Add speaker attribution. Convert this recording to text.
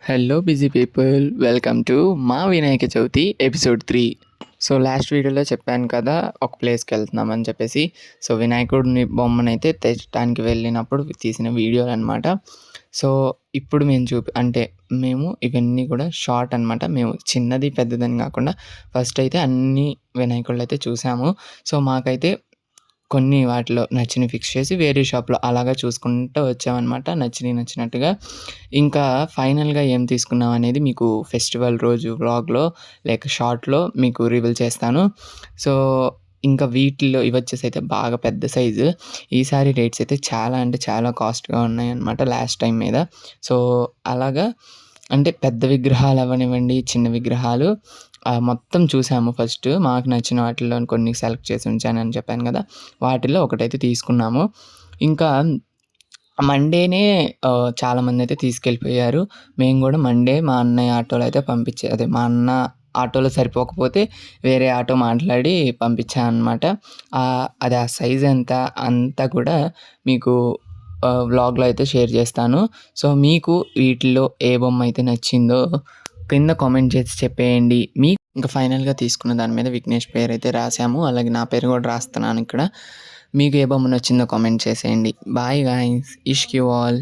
Speaker 1: Hello busy people, welcome to మా Vinayaka Chavithi episode 3. So last వీడియోలో చెప్పాను కదా ఒక ప్లేస్కి వెళ్తున్నామని చెప్పేసి. సో వినాయకుడిని బొమ్మనైతే తెచ్చడానికి వెళ్ళినప్పుడు తీసిన వీడియోలు అనమాట. సో ఇప్పుడు మేము ఇవన్నీ కూడా షార్ట్ అనమాట. మేము చిన్నది పెద్దదని కాకుండా ఫస్ట్ అయితే అన్ని వినాయకుళ్ళు అయితే చూసాము. సో మాకైతే కొన్ని వాటిలో నచ్చినవి ఫిక్స్ చేసి వేరే షాప్‌లో అలాగా చూసుకుంటూ వచ్చామనమాట. నచ్చినట్టుగా. ఇంకా ఫైనల్‌గా ఏం తీసుకున్నాం అనేది మీకు ఫెస్టివల్ రోజు వ్లాగ్‌లో లేక షార్ట్‌లో మీకు రివీల్ చేస్తాను. సో ఇంకా వీటిల్లో ఇవొచ్చేసి అయితే బాగా పెద్ద సైజు. ఈసారి రేట్స్ అయితే చాలా అంటే చాలా కాస్ట్‌గా ఉన్నాయన్నమాట లాస్ట్ టైం మీద. సో అలాగా అంటే పెద్ద విగ్రహాలు అవ్వనివ్వండి, చిన్న విగ్రహాలు మొత్తం చూసాము ఫస్ట్. మాకు నచ్చిన వాటిల్లో కొన్ని సెలెక్ట్ చేసి ఉంచానని చెప్పాను కదా! వాటిల్లో ఒకటైతే తీసుకున్నాము. ఇంకా మండేనే చాలామందైతే తీసుకెళ్ళిపోయారు. మేము గూడా మండే మా అన్నయ్య ఆటోలో అయితే మా అన్న ఆటోలో సరిపోకపోతే వేరే ఆటో మాట్లాడి పంపించా అనమాట. అది ఆ సైజ్ ఎంత అంతా కూడా మీకు వ్లాగ్‌లో అయితే షేర్ చేస్తాను. సో మీకు వీటిల్లో ఏ బొమ్మ అయితే నచ్చిందో కింద కామెంట్ చేసి చెప్పేయండి. ఇంకా ఫైనల్‌గా తీసుకున్న దాని మీద విఘ్నేష్ పేరైతే రాసాము. అలాగే నా పేరు కూడా రాస్తున్నాను ఇక్కడ. మీకు ఏ బొమ్మ నచ్చిందో కామెంట్ చేసేయండి. Bye guys. ఇష్క్ యూ ఆల్.